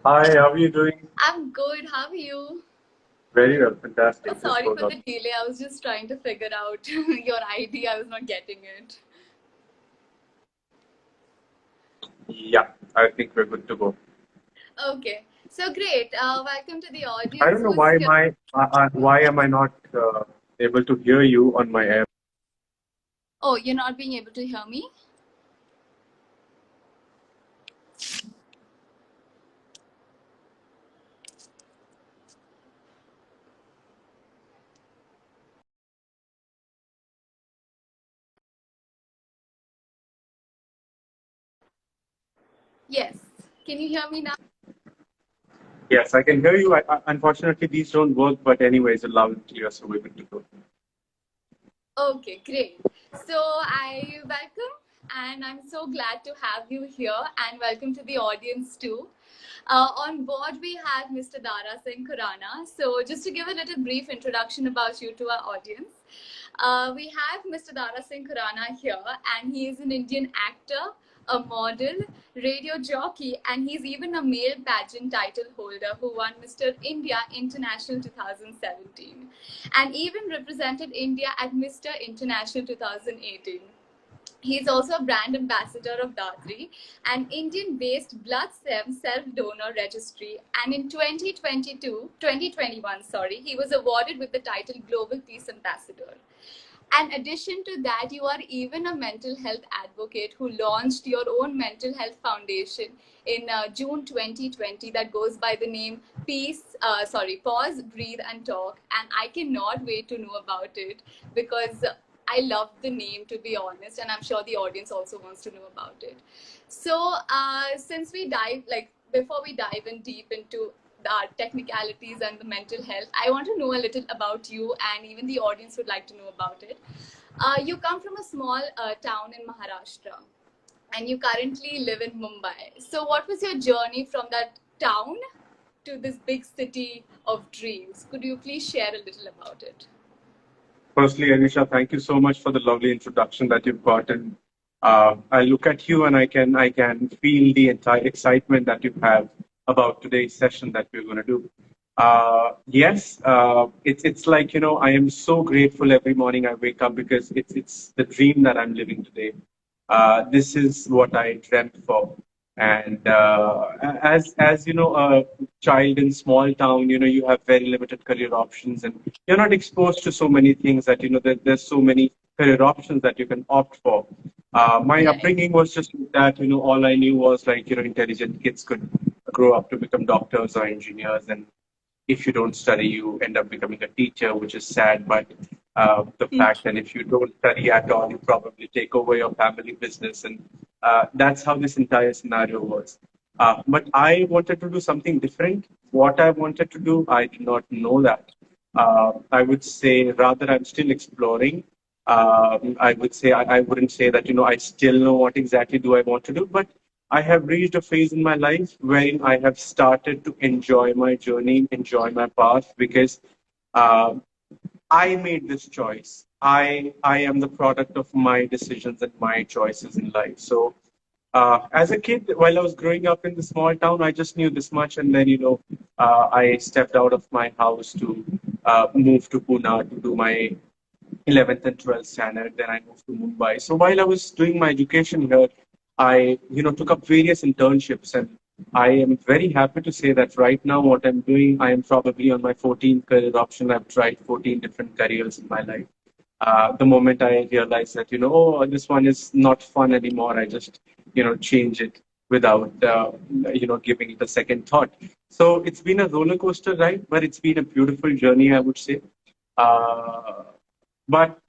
Hi, how are you doing? I'm good. How are you? Very well, Oh, fantastic. Just sorry hold for on. the delay. I was just trying to figure out your ID. I was not getting it. Yeah, I think we're good to go. Okay. So great. Welcome to the I audience don't know who's why here. why am I not able to hear you on my air? Oh, you're not being able to hear me? Yes. Can you hear me now? Yes, I can hear you. Unfortunately, these don't work, but anyways, loud and clear, so we're good to go. Okay, great. So I welcome and I'm so glad to have you here and welcome to the audience too. On board we have Mr. Darasing Khurana. So just to give a little brief introduction about you to our audience, we have Mr. Darasing Khurana here and he is an Indian actor, a model, radio jockey, and he's even a male pageant title holder who won Mr. India International 2017 and even represented India at Mr. International 2018. He's also a brand ambassador of Dadri, an Indian-based blood stem self-donor registry. And in 2021, he was awarded with the title Global Peace Ambassador. In addition to that, you are even a mental health advocate who launched your own mental health foundation in June 2020 that goes by the name Pause, Breathe and Talk. And I cannot wait to know about it because I love the name, to be honest, and I'm sure the audience also wants to know about it. So, since we dive, like, before we dive in deep into the technicalities and the mental health, I want to know a little about you, and even the audience would like to know about it. You come from a small town in Maharashtra, and you currently live in Mumbai. So, what was your journey from that town to this big city of dreams? Could you please share a little about it? Firstly, Anisha, thank you so much for the lovely introduction that you've got. And I look at you and I can feel the entire excitement that you have about today's session that we're going to do. Yes, it's like I am so grateful every morning I wake up because it's the dream that I'm living today. This is what I dreamt for. And as a child in small town, you have very limited career options, and you're not exposed to so many things that there's so many career options that you can opt for. My Right. upbringing was just that. All I knew was like intelligent kids could grow up to become doctors or engineers, and if you don't study, you end up becoming a teacher, which is sad. But the fact that if you don't study at all, you probably take over your family business. And that's how this entire scenario was. But I wanted to do something different. What I wanted to do, I did not know that. I would say rather I'm still exploring. I would say I wouldn't say that I still know what exactly do I want to do, but I have reached a phase in my life wherein I have started to enjoy my journey, enjoy my path because uh, I made this choice. I am the product of my decisions and my choices in life. So as a kid, while I was growing up in the small town, I just knew this much, and then I stepped out of my house to move to Pune to do my 11th and 12th standard. Then I moved to Mumbai. So while I was doing my education here, I took up various internships, and I am very happy to say that right now what I'm doing, I am probably on my 14th career option. I've tried 14 different careers in my life. The moment I realized that oh, this one is not fun anymore, I just change it without giving it a second thought. So it's been a roller coaster ride, but it's been a beautiful journey, I would say. Uh, but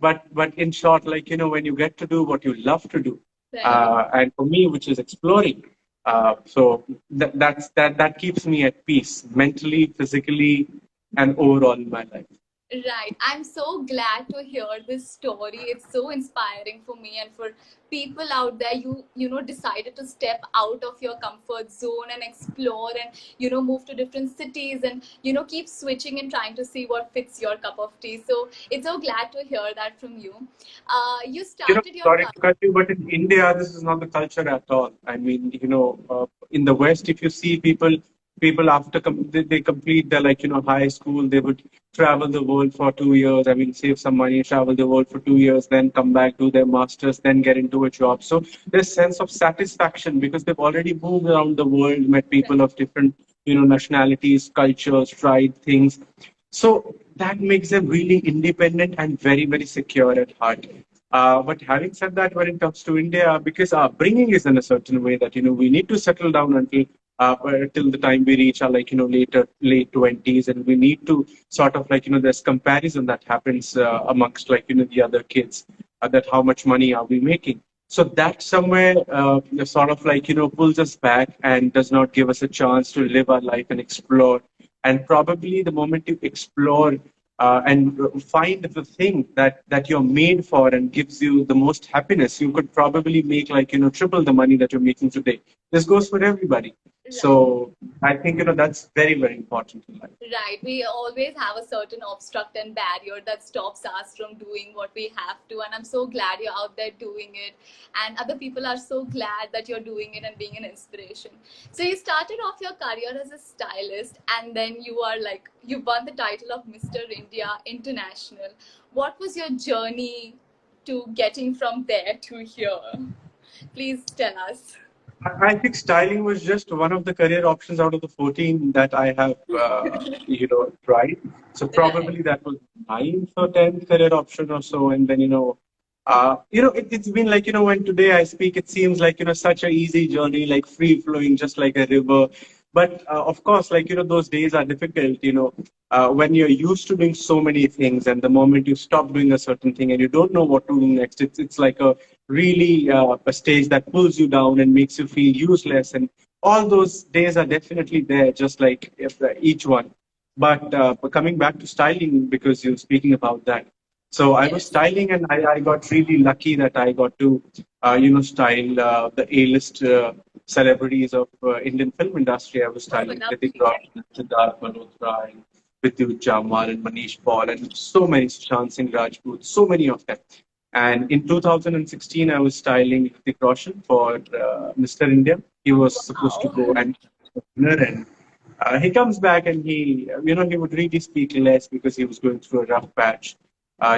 in short, like when you get to do what you love to do, Right. and for me, which is exploring, so that keeps me at peace mentally, physically, and overall in my life. Right. I'm so glad to hear this story. It's so inspiring for me and for people out there. You decided to step out of your comfort zone and explore and move to different cities and keep switching and trying to see what fits your cup of tea. So it's so glad to hear that from you. You started your Sorry to cut you, but in India, this is not the culture at all. I mean, in the West, if you see people people after they complete their high school, they would travel the world for 2 years. I mean, save some money, travel the world for 2 years, then come back, do their masters, then get into a job. So there's sense of satisfaction because they've already moved around the world, met people of different nationalities, cultures, tried things. So that makes them really independent and very, very secure at heart. But having said that, when it comes to India, because our bringing is in a certain way that we need to settle down till the time we reach our later late 20s, and we need to sort of there's comparison that happens amongst the other kids, that how much money are we making. So that somewhere sort of pulls us back and does not give us a chance to live our life and explore. And probably the moment you explore and find the thing that you're made for and gives you the most happiness, you could probably make triple the money that you're making today. This goes for everybody. Right. So I think that's very, very important in life. Right. We always have a certain obstruct and barrier that stops us from doing what we have to. And I'm so glad you're out there doing it. And other people are so glad that you're doing it and being an inspiration. So you started off your career as a stylist, and then you won the title of Mr. India International. What was your journey to getting from there to here? Please tell us. I think styling was just one of the career options out of the 14 that I have, tried. So probably that was ninth or 10th career option or so. And then, it's been when today I speak, it seems like, such a easy journey, like free flowing, just like a river. But of course, those days are difficult, when you're used to doing so many things, and the moment you stop doing a certain thing and you don't know what to do next, it's like a really a stage that pulls you down and makes you feel useless. And all those days are definitely there, just like each one. But coming back to styling, because you're speaking about that. So I was styling, and I got really lucky that I got to, style the A-list celebrities of Indian film industry. I was styling Hrithik Roshan, Siddharth Malhotra, and Vidyut Jammwal, and Manish Paul, and so many, Sushant Singh Rajput, so many of them. And in 2016, I was styling Hrithik Roshan for Mr. India. He was supposed to go and winner, and he comes back, and he would really speak less because he was going through a rough patch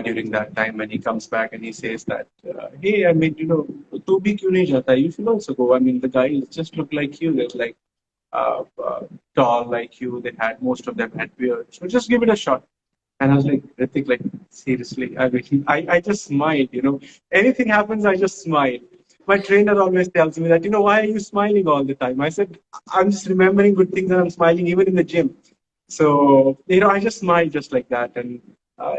during that time. And he comes back and he says that, hey, I mean, tu bhi kyun nahi jata? You should also go. I mean, the guys just look like you. They're like tall like you. They had, most of them had beard. So just give it a shot. And I was like, Ritik, like, seriously. I mean, I just smiled, Anything happens, I just smile. My trainer always tells me that, why are you smiling all the time? I said, I'm just remembering good things and I'm smiling even in the gym. So, I just smiled just like that. And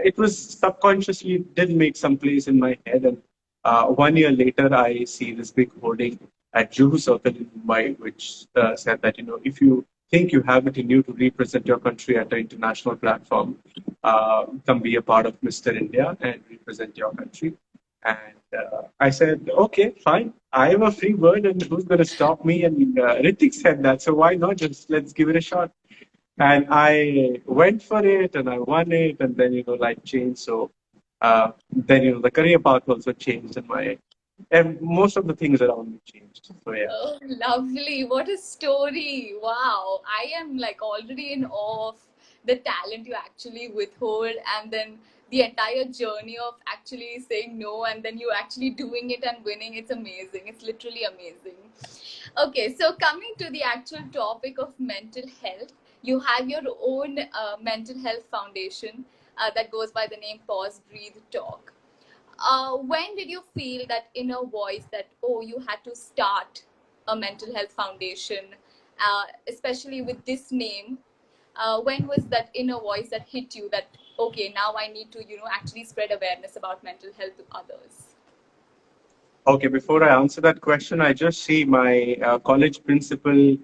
it was subconsciously did make some place in my head. And 1 year later, I see this big hoarding at Juhu Circle in Mumbai, which said that, if you think you have it in you to represent your country at an international platform, come be a part of Mr. India and represent your country. And I said, okay, fine. I am a free bird, and who's going to stop me? And Ritik said that, so why not? Just let's give it a shot. And I went for it, and I won it, and then life changed. So then the career path also changed, and most of the things around me changed. So yeah. Oh, lovely! What a story! Wow, I am already in awe of the talent you actually withhold, and then the entire journey of actually saying no, and then you actually doing it and winning. It's amazing. It's literally amazing. Okay, so coming to the actual topic of mental health, you have your own mental health foundation that goes by the name Pause, Breathe, Talk. When did you feel that inner voice that, oh, you had to start a mental health foundation, especially with this name? When was that inner voice that hit you that, okay, now I need to, actually spread awareness about mental health to others? Okay, before I answer that question, I just see my college principal,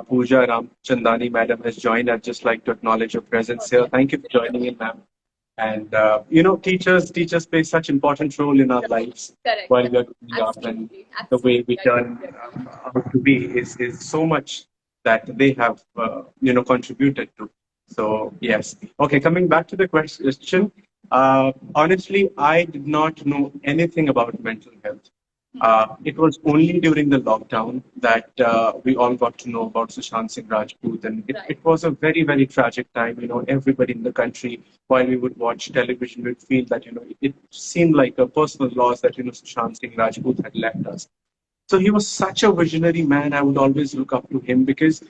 Pooja Ramchandani madam, has joined. I'd just like to acknowledge your presence here. Thank you for joining in, ma'am. And teachers play such important role in our lives. Correct. While we are growing up, and the way we turn out to be is so much that they have contributed to. So yes. Okay, coming back to the question. Honestly, I did not know anything about mental health. It was only during the lockdown that we all got to know about Sushant Singh Rajput, and Right. it was a very, very tragic time. Everybody in the country, while we would watch television, would feel that it seemed like a personal loss that Sushant Singh Rajput had left us. So he was such a visionary man. I would always look up to him because,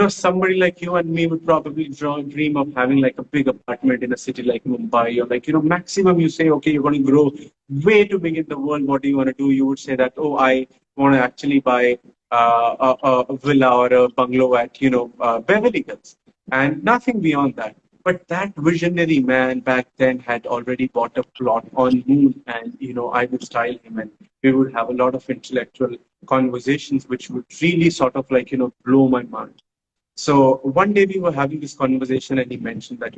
somebody like you and me would probably dream of having like a big apartment in a city like Mumbai, or like, maximum you say, okay, you're going to grow way too big in the world. What do you want to do? You would say that, oh, I want to actually buy a villa or a bungalow at, Beverly Hills, and nothing beyond that. But that visionary man back then had already bought a plot on Moon, and I would style him, and we would have a lot of intellectual conversations, which would really sort of like blow my mind. So one day we were having this conversation, and he mentioned that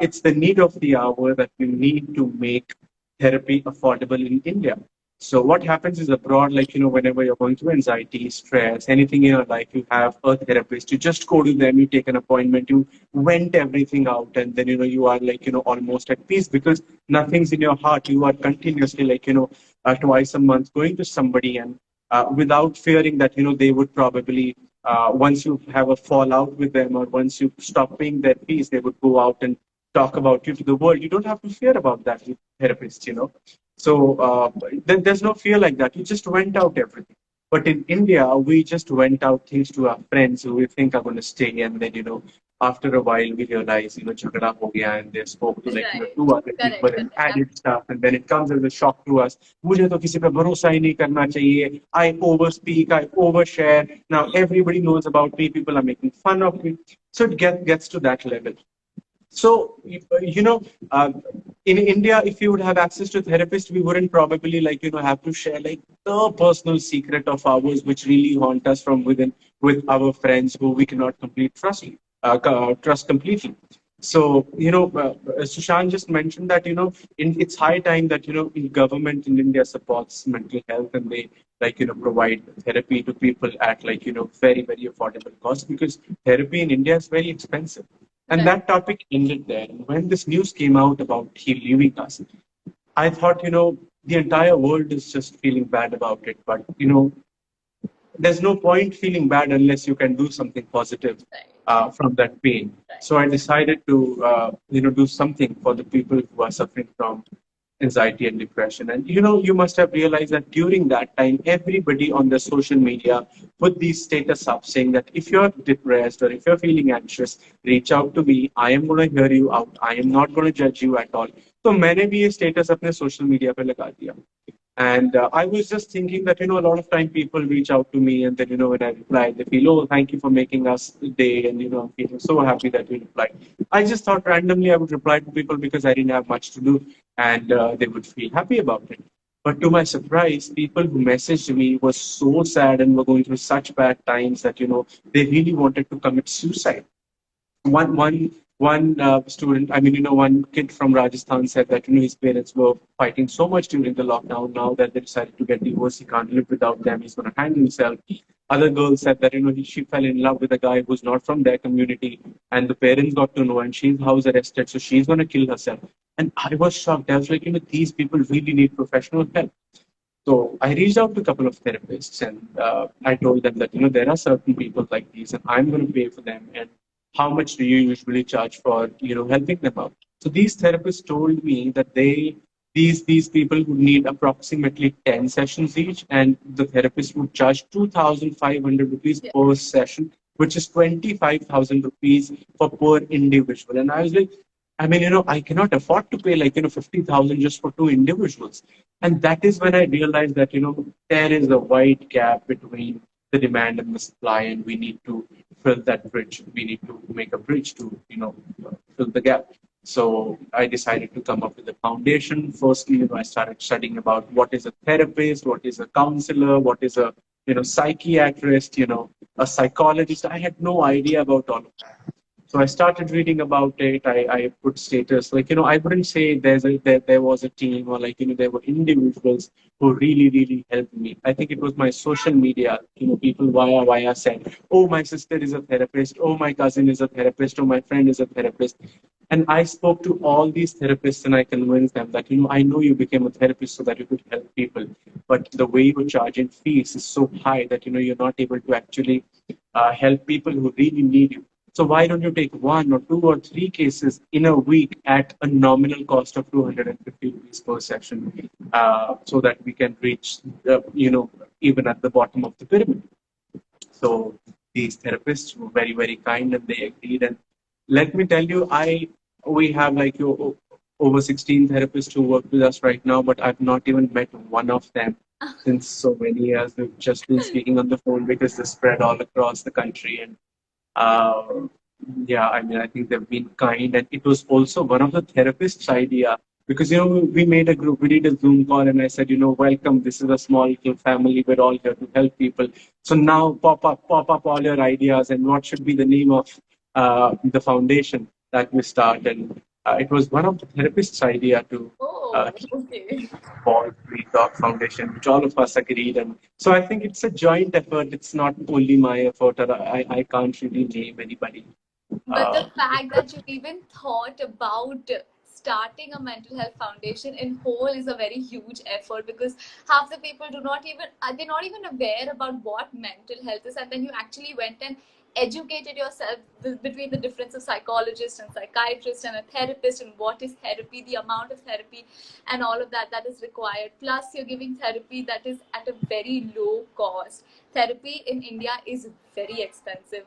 it's the need of the hour that we need to make therapy affordable in India. So what happens is abroad, like whenever you're going through anxiety, stress, anything in your life, you have a therapist. You just go to them, you take an appointment, you vent everything out, and then you are like almost at peace because nothing's in your heart. You are continuously like twice a month going to somebody, and without fearing that they would probably once you have a fallout with them, or once you stop paying their fees, they would go out and talk about you to the world. You don't have to fear about that with therapists. So then there's no fear like that. You just went out everything. But in India, we just went out things to our friends who we think are going to stay, and then after a while we realize jhagda ho gaya, and they spoke to like Right. two other Correct. people and Correct. added stuff, and then it comes as a shock to us. मुझे तो किसी पे भरोसा ही नहीं करना चाहिए. I overspeak, I overshare. Now everybody knows about me. People are making fun of me. So it gets to that level. So, in India, if you would have access to a therapist, we wouldn't probably have to share like the personal secret of ours, which really haunt us from within with our friends who we cannot trust completely. So, Sushant just mentioned that, it's high time that, government in India supports mental health, and they provide therapy to people at very, very affordable cost, because therapy in India is very expensive. And Right. that topic ended there. And when this news came out about he leaving us, I thought, the entire world is just feeling bad about it. But, there's no point feeling bad unless you can do something positive Right. from that pain. Right. So I decided to, do something for the people who are suffering from anxiety and depression. And you must have realized that during that time, everybody on the social media put these status up saying that if you're depressed or if you're feeling anxious, reach out to me. I am going to hear you out. I am not going to judge you at all. So मैंने भी ये status अपने social media पे लगा दिया. And I was just thinking that, a lot of time people reach out to me, and then, when I reply, they feel, oh, thank you for making us day. And, I'm feeling so happy that you replied. I just thought randomly I would reply to people because I didn't have much to do, and they would feel happy about it. But to my surprise, people who messaged me were so sad and were going through such bad times that, they really wanted to commit suicide. One student, I mean, one kid from Rajasthan said that his parents were fighting so much during the lockdown. Now that they decided to get divorced, he can't live without them. He's going to hang himself. Other girl said that she fell in love with a guy who's not from their community, and the parents got to know, and she's house arrested, so she's going to kill herself. And I was shocked. I was like, these people really need professional help. So I reached out to a couple of therapists, and I told them that there are certain people like these, and I'm going to pay for them. And how much do you usually charge for helping them out? So these therapists told me that these people would need approximately 10 sessions each, and the therapist would charge 2,500 rupees Yeah. per session, which is 25,000 rupees for per individual. And I was like, I mean, I cannot afford to pay 50,000 just for two individuals. And that is when I realized that, there is a wide gap between the demand and the supply, and we need to fill that bridge. We need to make a bridge to, fill the gap. So I decided to come up with a foundation. Firstly, I started studying about what is a therapist, what is a counselor, what is a, psychiatrist, a psychologist. I had no idea about all of that. So I started reading about it. I put status I wouldn't say there was a team, or there were individuals who really helped me. I think it was my social media. People via said, oh, my sister is a therapist. Oh, my cousin is a therapist. Oh, my friend is a therapist. And I spoke to all these therapists and I convinced them that, I know you became a therapist so that you could help people, but the way you're charging fees is so high that, you're not able to actually help people who really need you. So why don't you take one or two or three cases in a week at a nominal cost of 250 rupees per session, so that we can reach, even at the bottom of the pyramid. So these therapists were very, very kind and they agreed. And let me tell you, we have like over 16 therapists who work with us right now, but I've not even met one of them since so many years. We've just been speaking on the phone because they spread all across the country. And uh, yeah, I mean, I think they've been kind. And it was also one of the therapists' idea because, we made a group, we did a Zoom call, and I said, welcome. This is a small little family. We're all here to help people. So now pop up all your ideas and what should be the name of the foundation that we start. And it was one of the therapists' idea to Oh, keep okay. Paul Free Talk Foundation, which all of us agreed. And so I think it's a joint effort. It's not only my effort, or I can't really name anybody. But the Uh, fact that you even thought about starting a mental health foundation in whole is a very huge effort, because half the people do not even they're not even aware about what mental health is, and then you actually went and educated yourself between the difference of psychologist and psychiatrist and a therapist, and what is therapy, the amount of therapy and all of that is required, plus you're giving therapy that is at a very low cost. Therapy in India is very expensive.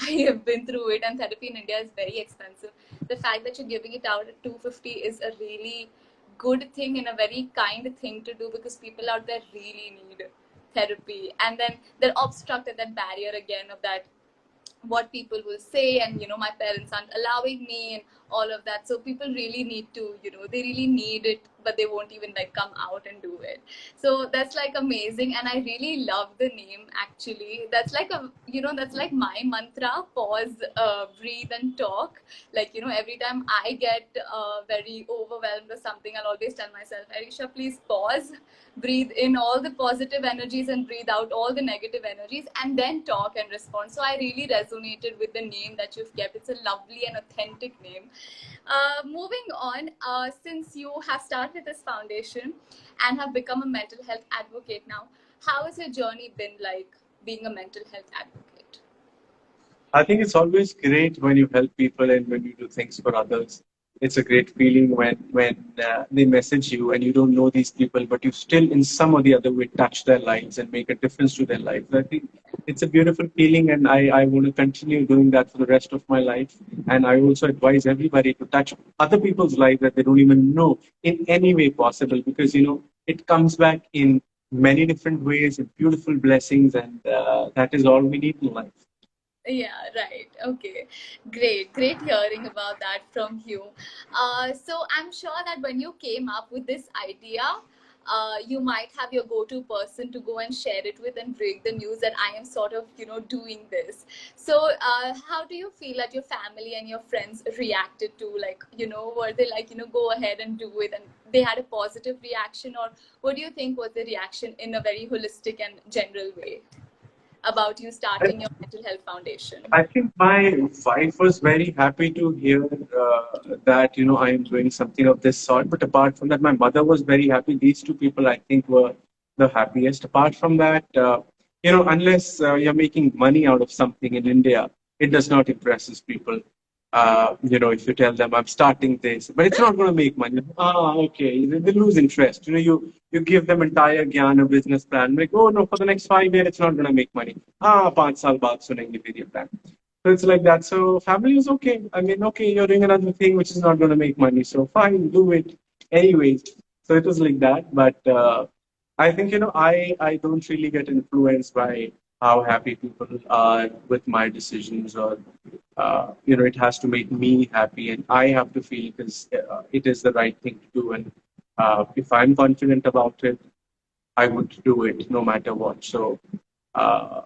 I have been through it, and therapy in India is very expensive. The fact that you're giving it out at 250 is a really good thing and a very kind thing to do, because people out there really need therapy. And then they're obstructed that barrier again of that what people will say, and my parents aren't allowing me and all of that. So people really need to, they really need it, but they won't even like come out and do it. So that's like amazing, and I really love the name. Actually, that's like that's like my mantra: pause, breathe and talk. Like, every time I get very overwhelmed or something, I'll always tell myself, Arisha, please pause, breathe in all the positive energies and breathe out all the negative energies, and then talk and respond. So I really resonated with the name that you've kept. It's a lovely and authentic name. Moving on, since you have started this foundation and have become a mental health advocate now, how has your journey been like being a mental health advocate? I think it's always great when you help people and when you do things for others. It's a great feeling when they message you and you don't know these people, but you still, in some or the other way, touch their lives and make a difference to their lives. I think it's a beautiful feeling, and I want to continue doing that for the rest of my life. And I also advise everybody to touch other people's lives that they don't even know in any way possible, because it comes back in many different ways and beautiful blessings, and that is all we need in life. Yeah, right. Okay. Great hearing about that from you. So I'm sure that when you came up with this idea, you might have your go-to person to go and share it with and break the news that I am sort of, doing this. So how do you feel that your family and your friends reacted to, like, were they like, go ahead and do it, and they had a positive reaction, or what do you think was the reaction in a very holistic and general way about you starting your mental health foundation? I think my wife was very happy to hear that I am doing something of this sort. But apart from that, my mother was very happy. These two people, I think, were the happiest. Apart from that, unless you're making money out of something in India, it does not impress people. If you tell them I'm starting this, but it's not going to make money. Ah, okay, they lose interest. You give them entire gyan, a business plan. Like, oh no, for the next 5 years, it's not going to make money. Ah, 5 saal baad sunenge फिर ये plan. So it's like that. So family is okay. I mean, okay, you're doing another thing which is not going to make money. So fine, do it anyways. So it was like that. But I think, I don't really get influenced by how happy people are with my decisions, or, it has to make me happy and I have to feel because it is the right thing to do. And if I'm confident about it, I would do it no matter what. So uh,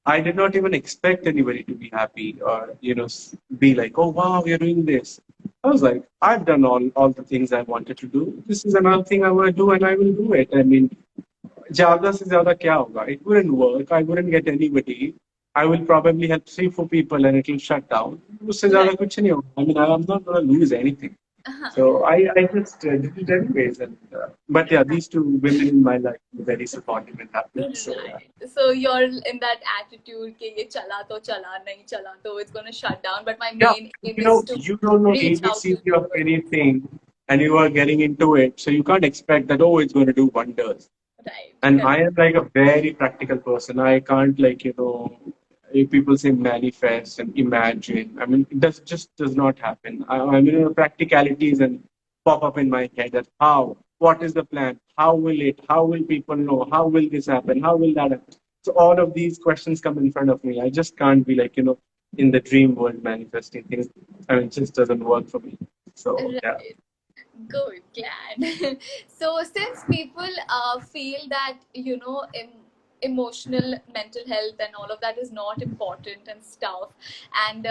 I did not even expect anybody to be happy or, be like, oh, wow, you're doing this. I was like, I've done all the things I wanted to do. This is another thing I want to do and I will do it. I mean, ज़्यादा से ज़्यादा क्या होगा? It wouldn't work. I wouldn't get anybody. I will probably help 3, 4 people and it will shut down. उससे ज़्यादा Right. कुछ नहीं होगा. I mean, I'm not going to lose anything. So I just did it anyways. But yeah, these two women in my life were very supportive and happy. So yeah. Right. So you're in that attitude कि ये चला तो चला, नहीं चला तो it's gonna shut down. But my Yeah, main aim you is know, to you don't know reach out to ABCD of people. anything and you are getting into it. So you can't expect that, oh, it's going to do wonders. Right. And I Correct. am like a very practical person. I can't like, if people say manifest and imagine. I mean, it just does not happen. I mean, practicalities and pop up in my head that how, what is the plan? How will people know? How will this happen? How will that happen? So all of these questions come in front of me. I just can't be like, in the dream world manifesting things. I mean, it just doesn't work for me. So yeah. Right. Good, glad. So, since people feel that, emotional mental health and all of that is not important and stuff, and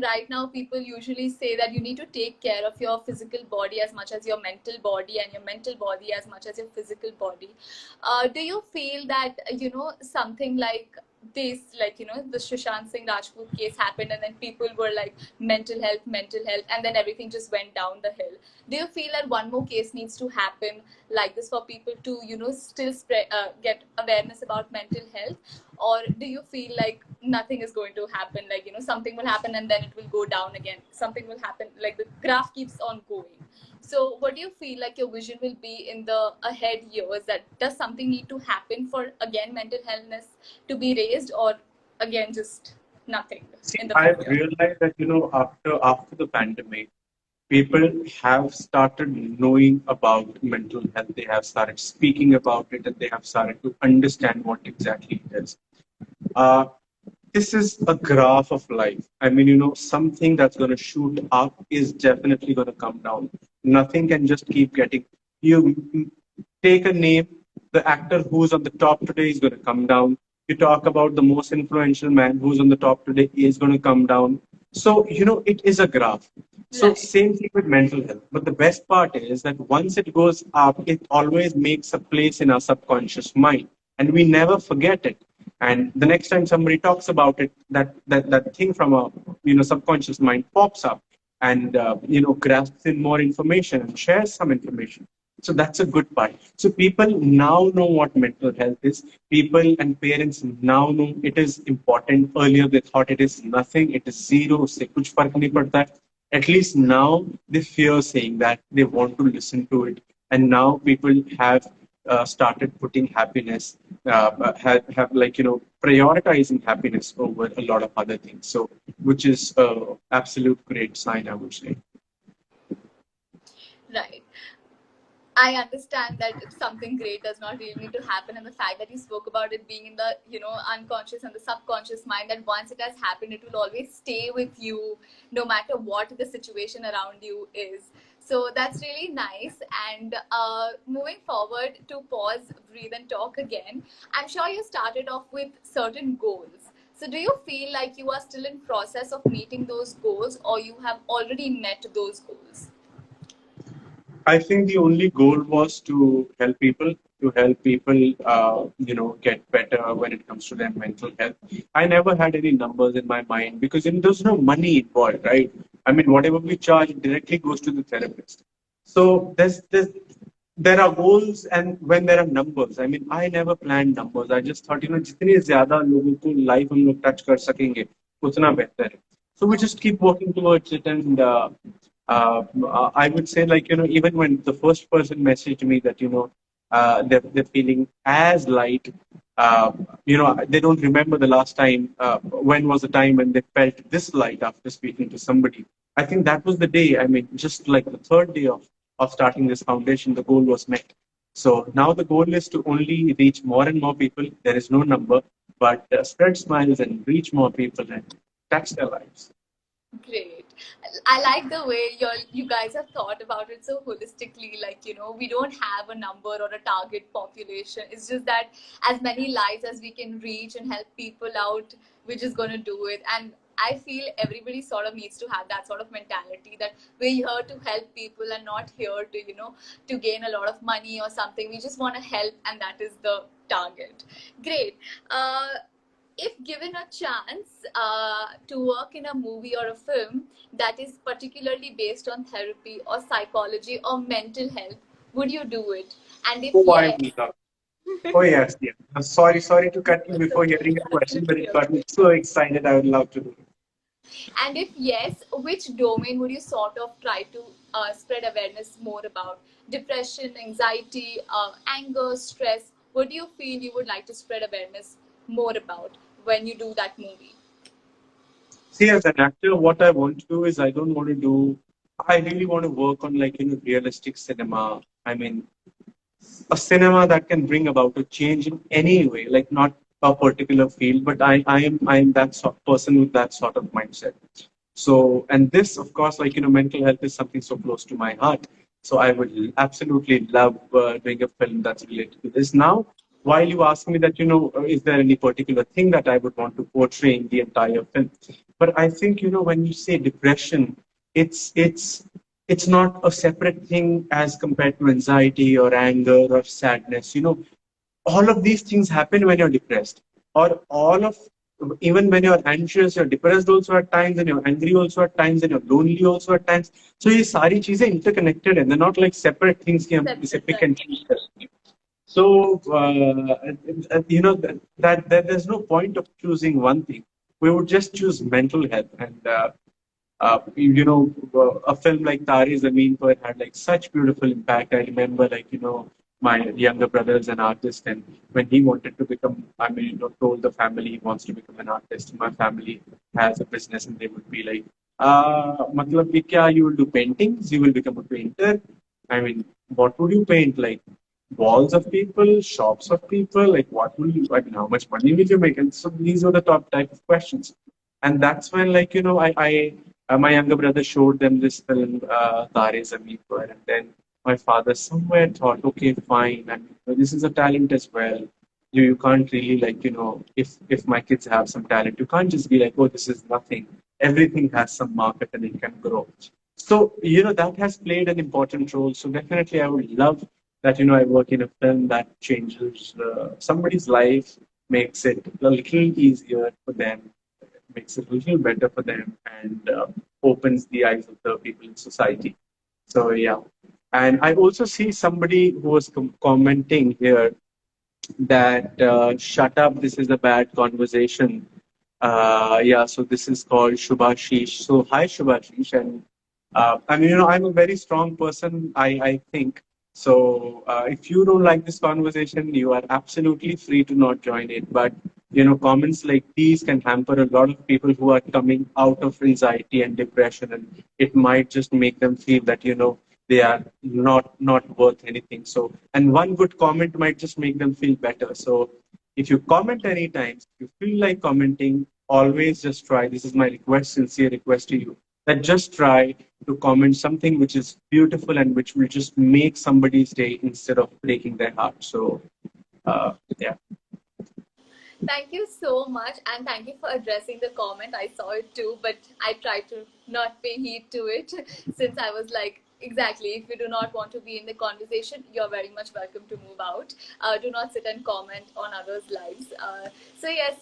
right now people usually say that you need to take care of your physical body as much as your mental body, and your mental body as much as your physical body. Do you feel that, something like this, like, the Sushant Singh Rajput case happened, and then people were like, mental health, and then everything just went down the hill? Do you feel that one more case needs to happen like this for people to, still spread, get awareness about mental health? Or do you feel like nothing is going to happen, like, something will happen and then it will go down again, something will happen, like the graph keeps on going? So what do you feel like your vision will be in the ahead years? That does something need to happen for, again, mental healthness to be raised, or again just nothing See, in the I've future? realized that, after the pandemic, people have started knowing about mental health. They have started speaking about it and they have started to understand what exactly it is. Uh, this is a graph of life. I mean, something that's going to shoot up is definitely going to come down. Nothing can just keep getting. You take a name, the actor who's on the top today is going to come down. You talk about the most influential man who's on the top today is going to come down. So, it is a graph. So, Right. same thing with mental health. But the best part is that once it goes up, it always makes a place in our subconscious mind. And we never forget it. And the next time somebody talks about it, that thing from our subconscious mind pops up and grasps in more information and shares some information. So that's a good part. So people now know what mental health is. People and parents now know it is important. Earlier they thought it is nothing, it is zero, उससे कुछ फर्क नहीं पड़ता. At least now they fear saying that, they want to listen to it. And now people have started putting happiness, have like, prioritizing happiness over a lot of other things. So, which is absolute great sign, I would say. Right. I understand that if something great does not really need to happen, and the fact that you spoke about it being in the, unconscious and the subconscious mind, that once it has happened, it will always stay with you no matter what the situation around you is. So that's really nice. And moving forward, to pause, breathe, and talk again, I'm sure you started off with certain goals. So do you feel like you are still in process of meeting those goals, or you have already met those goals? I think the only goal was to help people, get better when it comes to their mental health. I never had any numbers in my mind because there's no money involved, right? I mean, whatever we charge directly goes to the therapist. So there are goals and when there are numbers. I mean, I never planned numbers. I just thought, जितने ज़्यादा लोगों को life हम लोग touch कर सकेंगे, उतना बेहतर है. So we just keep working towards it, and I would say, like, even when the first person messaged me that, they're feeling as light, they don't remember the last time, when was the time when they felt this light after speaking to somebody. I think that was the day. I mean, just like the third day of starting this foundation, the goal was met. So now the goal is to only reach more and more people. There is no number, but spread smiles and reach more people and touch their lives. Great. I like the way you guys have thought about it so holistically. Like, we don't have a number or a target population. It's just that as many lives as we can reach and help people out, we're just going to do it. And I feel everybody sort of needs to have that sort of mentality, that we're here to help people and not here to, to gain a lot of money or something. We just want to help, and that is the target. Great. if given a chance to work in a movie or a film that is particularly based on therapy or psychology or mental health, would you do it? And if Oh, I yes, would love. Oh, yes, yeah. Sorry to cut you it's before okay. hearing your question, but it Absolutely got me okay. so excited. I would love to do it. And if yes, which domain would you sort of try to spread awareness more about? Depression, anxiety, anger, stress. What do you feel you would like to spread awareness more about when you do that movie? See, as an actor, what I want to do is I don't want to do. I really want to work on realistic cinema. I mean, a cinema that can bring about a change in any way, like not a particular field, but I am that sort person with that sort of mindset. So, and this, of course, mental health is something so close to my heart. So I would absolutely love doing a film that's related to this. Now, while you ask me that, is there any particular thing that I would want to portray in the entire film? But I think, when you say depression, it's it's it's not a separate thing as compared to anxiety or anger or sadness. All of these things happen when you're depressed, or all of even when you're anxious, you're depressed also at times, and you're angry also at times, and you're lonely also at times. So ये सारी चीजें interconnected and they're not like separate things कि हम इसे Separate, pick right? and choose करें. So that there's no point of choosing one thing. We would just choose mental health, and a film like Tare Zameen Par had like such beautiful impact. I remember my younger brother is an artist, and when he wanted to become, told the family he wants to become an artist. My family has a business, and they would be like, "मतलब कि क्या you will do paintings? You will become a painter? I mean, what would you paint? Like walls of people, shops of people? Like what will you? I mean, how much money will you make?" And so these were the top type of questions, and that's when my younger brother showed them this film, Tare Zameen Par, and then my father somewhere thought, okay, fine, and this is a talent as well. You can't really if my kids have some talent, you can't just be like, oh, this is nothing. Everything has some market and it can grow. So that has played an important role. So definitely, I would love that I work in a film that changes somebody's life, makes it a little easier for them, makes it a little better for them, and opens the eyes of the people in society. So yeah, and I also see somebody who was commenting here that shut up, this is a bad conversation. Yeah, so this is called Shubhashish. So hi Shubhashish, and I'm a very strong person, I think. So if you don't like this conversation, you are absolutely free to not join it. But comments like these can hamper a lot of people who are coming out of anxiety and depression, and it might just make them feel that they are not worth anything. So, and one good comment might just make them feel better. So, if you comment anytime, if you feel like commenting, always just try. This is my request, sincere request to you, that just try to comment something which is beautiful and which will just make somebody's day instead of breaking their heart. So, yeah. Thank you so much, and thank you for addressing the comment. I saw it too, but I tried to not pay heed to it since I was like, exactly, if you do not want to be in the conversation, you're very much welcome to move out. Do not sit and comment on others' lives. So, yes,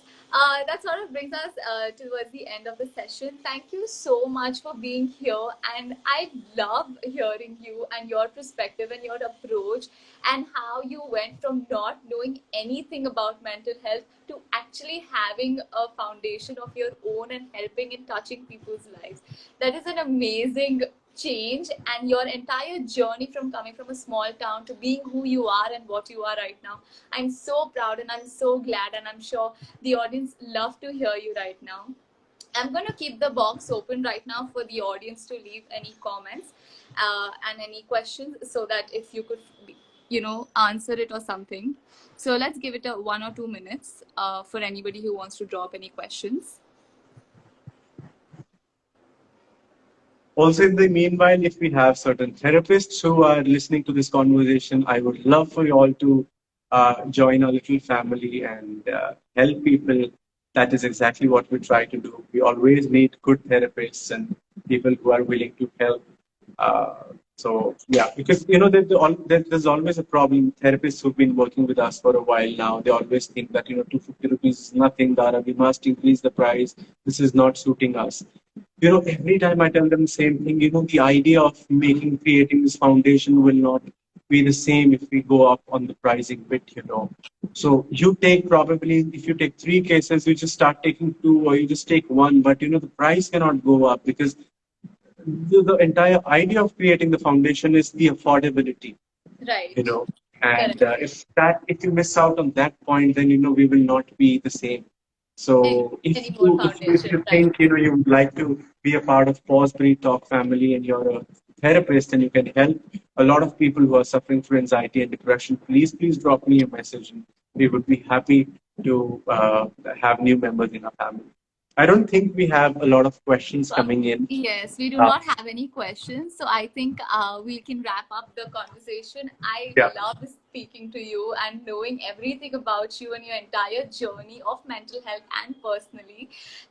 that sort of brings us towards the end of the session. Thank you so much for being here, and I love hearing you and your perspective and your approach, and how you went from not knowing anything about mental health to actually having a foundation of your own and helping and touching people's lives. That is an amazing change, and your entire journey from coming from a small town to being who you are and what you are right now. I'm so proud and I'm so glad, and I'm sure the audience love to hear you right now. I'm going to keep the box open right now for the audience to leave any comments and any questions, so that if you could, answer it or something. So let's give it a 1 or 2 minutes for anybody who wants to drop any questions. Also, in the meanwhile, if we have certain therapists who are listening to this conversation, I would love for you all to join our little family and help people. That is exactly what we try to do. We always need good therapists and people who are willing to help. Uh, So yeah, because there's always a problem. Therapists who've been working with us for a while now, they always think that 250 rupees is nothing, Dara. We must increase the price. This is not suiting us. Every time I tell them the same thing. The idea of creating this foundation will not be the same if we go up on the pricing bit. So you take probably if you take three cases, you just start taking two, or you just take one. But the price cannot go up because the entire idea of creating the foundation is the affordability, you Right. know. And Correct. if you miss out on that point, then we will not be the same. So Any more if foundation, you right? think you would like to be a part of Pause Breathe Talk family and you're a therapist and you can help a lot of people who are suffering from anxiety and depression, please drop me a message and we would be happy to have new members in our family. I don't think we have a lot of questions Uh, coming in. yes, we do Uh, not have any questions. So I think we can wrap up the conversation. I yeah, love speaking to you and knowing everything about you and your entire journey of mental health and personally.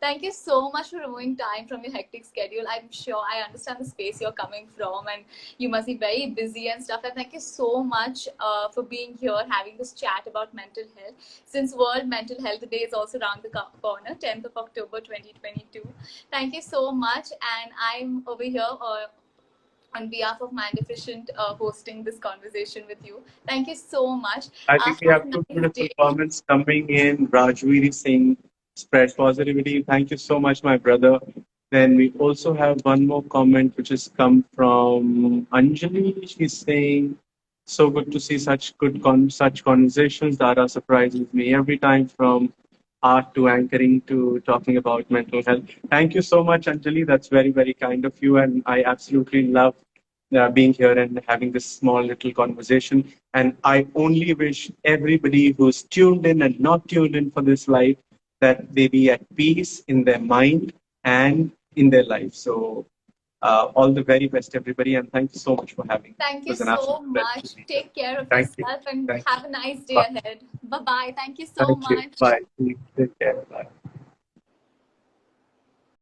Thank you so much for removing time from your hectic schedule. I'm sure I understand the space you're coming from and you must be very busy and stuff. And thank you so much for being here, having this chat about mental health. Since World Mental Health Day is also around the corner, 10th of October 2022. Thank you so much. And I'm over here on behalf of Mind Efficient hosting this conversation with you. Thank you so much. I think we Have have a two nice beautiful day. comments coming in. Rajveer saying, spread positivity. Thank you so much, my brother. Then we also have one more comment which has come from Anjali. She's saying, so good to see such conversations. Dara surprises me every time, from art to anchoring to talking about mental health. Thank you so much, Anjali. That's very, very kind of you. And I absolutely love being here and having this small little conversation. And I only wish everybody who's tuned in and not tuned in for this live that they be at peace in their mind and in their life. So, all the very best, everybody. And thank you so much for having me. Thank It you was an so absolute pleasure to much. be here. Take care of Thank you. yourself and Thank you. have a nice day Bye. ahead. Bye bye. Thank you so Thank you. much. Bye. Take care. Bye.